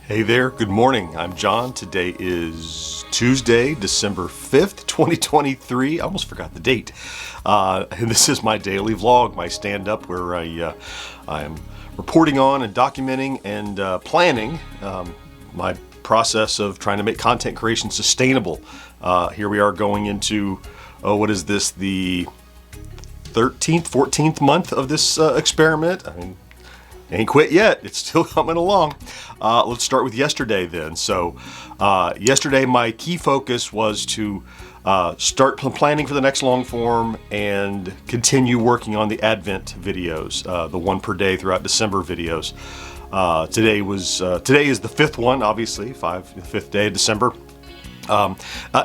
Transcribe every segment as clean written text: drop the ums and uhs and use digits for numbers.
Hey there, good morning. I'm John. Today is Tuesday, December 5th, 2023. I almost forgot the date. And this is my daily vlog, my stand-up where I am reporting on and documenting and planning my process of trying to make content creation sustainable. Here we are going into, what is this, the 13th, 14th month of this experiment. I mean, ain't quit yet. It's still coming along. Let's start with yesterday then. So yesterday my key focus was to start planning for the next long form and continue working on the Advent videos, the one per day throughout December videos. Today is the fifth one, obviously, the fifth day of December. In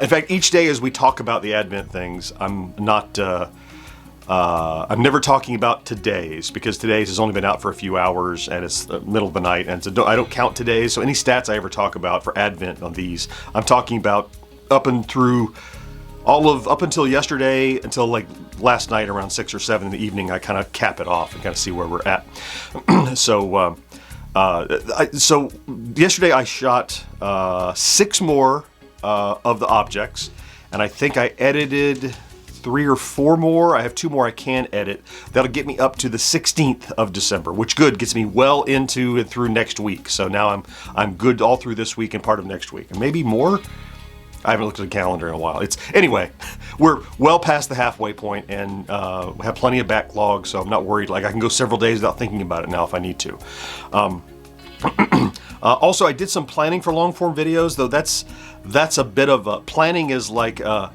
fact, each day as we talk about the Advent things, I'm never talking about today's, because today's has only been out for a few hours and it's the middle of the night, and so I don't count today's. So any stats I ever talk about for Advent on these, I'm talking about up until yesterday, until like last night around 6 or 7 in the evening. I kind of cap it off and kind of see where we're at. So yesterday I shot 6 more of the objects, and I think I edited 3 or 4 more. I have 2 more I can edit. That'll get me up to the 16th of December, which gets me well into and through next week. So now I'm good all through this week and part of next week, and maybe more. I haven't looked at the calendar in a while. Anyway, we're well past the halfway point, and we have plenty of backlog, so I'm not worried. Like, I can go several days without thinking about it now if I need to. Also, I did some planning for long form videos, though that's a bit of planning is like a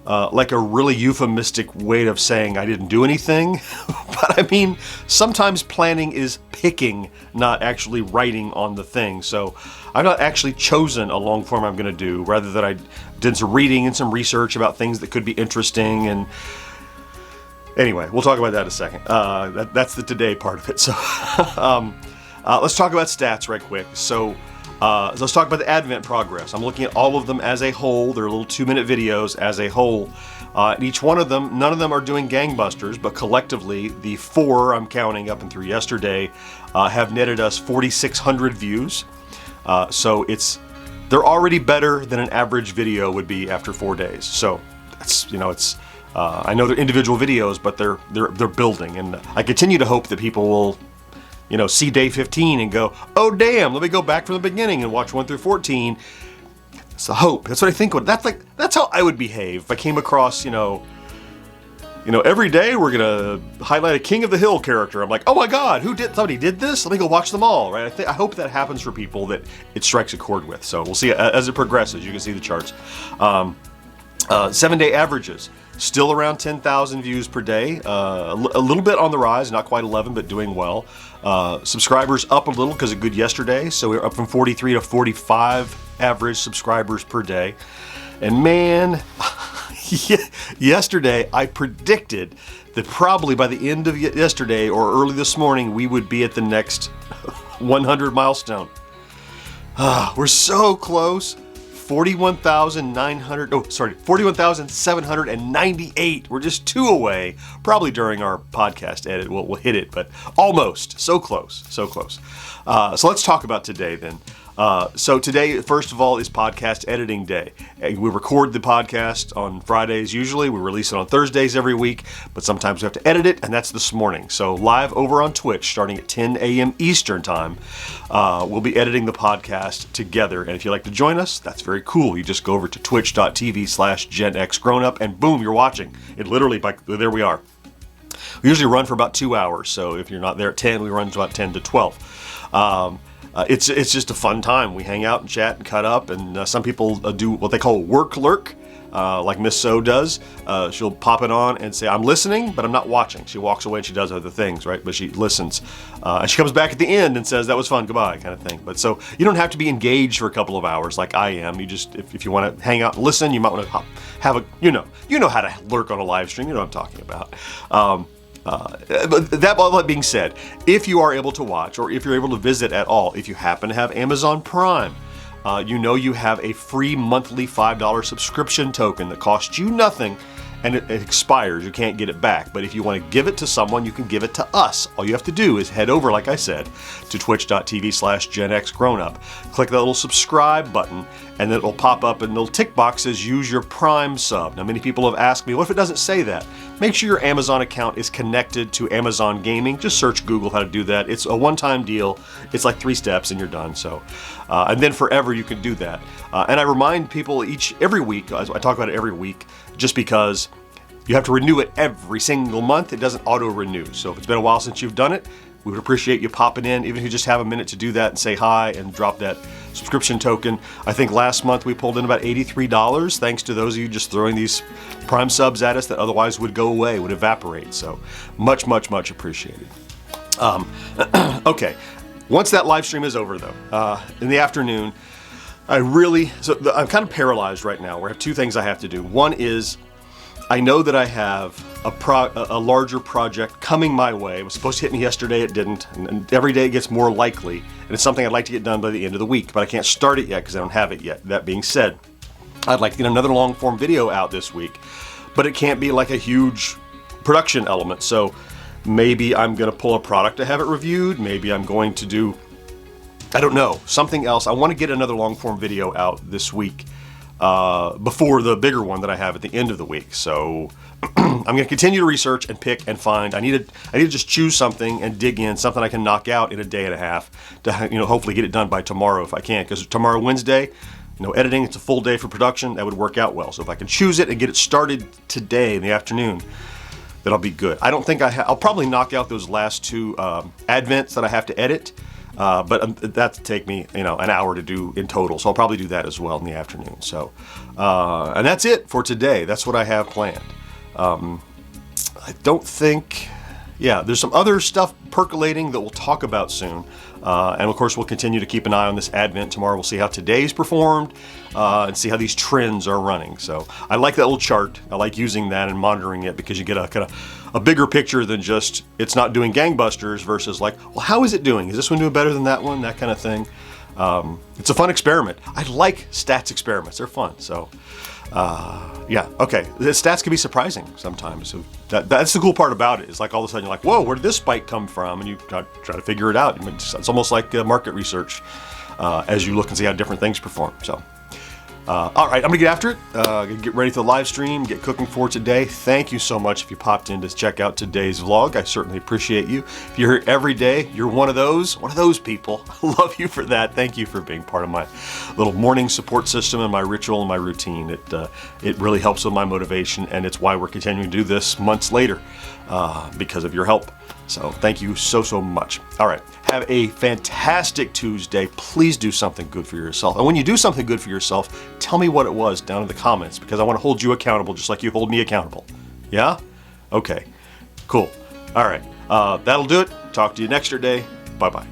really euphemistic way of saying I didn't do anything. But I mean, sometimes planning is picking, not actually writing on the thing. So I've not actually chosen a long form I'm going to do, rather than I did some reading and some research about things that could be interesting. And anyway, we'll talk about that in a second. That's the today part of it. So let's talk about stats right quick. So let's talk about the Advent progress. I'm looking at all of them as a whole. They're little 2-minute videos as a whole. Each one of them, none of them are doing gangbusters, but collectively, the 4 I'm counting up and through yesterday have netted us 4,600 views. So they're already better than an average video would be after 4 days. So that's, I know they're individual videos, but they're building, and I continue to hope that people will see day 15 and go, oh damn, let me go back from the beginning and watch 1 through 14. It's the hope. That's what I think. That's how I would behave if I came across, every day we're gonna highlight a King of the Hill character. I'm like, oh my God, somebody did this? Let me go watch them all, right? I hope that happens for people that it strikes a chord with. So we'll see as it progresses. You can see the charts. 7-day averages. Still around 10,000 views per day, a little bit on the rise, not quite 11, but doing well. Subscribers up a little because of good yesterday, so we're up from 43 to 45 average subscribers per day. And man, yesterday I predicted that probably by the end of yesterday or early this morning, we would be at the next 100 milestone. We're so close. 41,798. We're just 2 away. Probably during our podcast edit we'll hit it, but almost. So close. So let's talk about today then. So today, first of all, is podcast editing day. We record the podcast on Fridays usually. We release it on Thursdays every week, but sometimes we have to edit it, and that's this morning. So live over on Twitch, starting at 10 a.m. Eastern time, we'll be editing the podcast together. And if you'd like to join us, that's very cool. You just go over to twitch.tv/GenXGrownUp, and boom, you're watching. It literally, there we are. We usually run for about 2 hours, so if you're not there at 10, we run to about 10 to 12. It's just a fun time. We hang out and chat and cut up, and some people do what they call work lurk, like Miss So does. She'll pop it on and say, I'm listening, but I'm not watching. She walks away and she does other things, right? But she listens. And she comes back at the end and says, that was fun, goodbye, kind of thing. But so you don't have to be engaged for a couple of hours like I am. You just, if you want to hang out and listen, you might want to have a, you know how to lurk on a live stream. You know what I'm talking about. But that all that being said, if you are able to watch, or if you're able to visit at all, if you happen to have Amazon Prime, you have a free monthly $5 subscription token that costs you nothing, and it expires. You can't get it back. But if you want to give it to someone, you can give it to us. All you have to do is head over, like I said, to twitch.tv/GenXGrownUp. Click that little subscribe button, and then it'll pop up, and the little tick box says use your Prime sub. Now, many people have asked me, what if it doesn't say that? Make sure your Amazon account is connected to Amazon Gaming. Just search Google how to do that. It's a one-time deal. It's like 3 steps and you're done. So, and then forever you can do that. And I remind people every week, I talk about it every week, just because you have to renew it every single month. It doesn't auto-renew. So if it's been a while since you've done it, we would appreciate you popping in, even if you just have a minute to do that and say hi and drop that subscription token. I think last month we pulled in about $83, thanks to those of you just throwing these Prime subs at us that otherwise would go away, would evaporate. So much, much, much appreciated. Okay, once that live stream is over though, in the afternoon, I'm kind of paralyzed right now where I have 2 things I have to do. One is, I know that I have a larger project coming my way. It was supposed to hit me yesterday, it didn't, and every day it gets more likely, and it's something I'd like to get done by the end of the week, but I can't start it yet because I don't have it yet. That being said, I'd like to get another long form video out this week, but it can't be like a huge production element, so maybe I'm going to pull a product to have it reviewed, maybe I'm going to do, I don't know, something else. I want to get another long form video out this week before the bigger one that I have at the end of the week. So I'm going to continue to research and pick and find. I need to just choose something and dig in, something I can knock out in a day and a half to, hopefully get it done by tomorrow if I can, because tomorrow, Wednesday, editing, it's a full day for production. That would work out well. So if I can choose it and get it started today in the afternoon, that'll be good. I don't think I'll probably knock out those last 2 advents that I have to edit. But that'll take me, an hour to do in total. So I'll probably do that as well in the afternoon. So, and that's it for today. That's what I have planned. I don't think, there's some other stuff percolating that we'll talk about soon. And of course, we'll continue to keep an eye on this Advent. Tomorrow we'll see how today's performed and see how these trends are running. So I like that little chart. I like using that and monitoring it because you get a kind of a bigger picture than just it's not doing gangbusters versus like, well, how is it doing? Is this one doing better than that one? That kind of thing. It's a fun experiment. I like stats experiments. They're fun. So okay. The stats can be surprising sometimes. So that's the cool part about it. It's like all of a sudden you're like, whoa, where did this spike come from? And you try to figure it out. It's almost like market research as you look and see how different things perform. So, all right, I'm gonna get after it. Get ready for the live stream, get cooking for today. Thank you so much if you popped in to check out today's vlog. I certainly appreciate you. If you're here every day, you're one of those people. I love you for that. Thank you for being part of my little morning support system and my ritual and my routine. It really helps with my motivation, and it's why we're continuing to do this months later because of your help. So thank you so much. All right. Have a fantastic Tuesday. Please do something good for yourself. And when you do something good for yourself, tell me what it was down in the comments because I want to hold you accountable just like you hold me accountable. Yeah? Okay. Cool. All right. That'll do it. Talk to you next day. Bye-bye.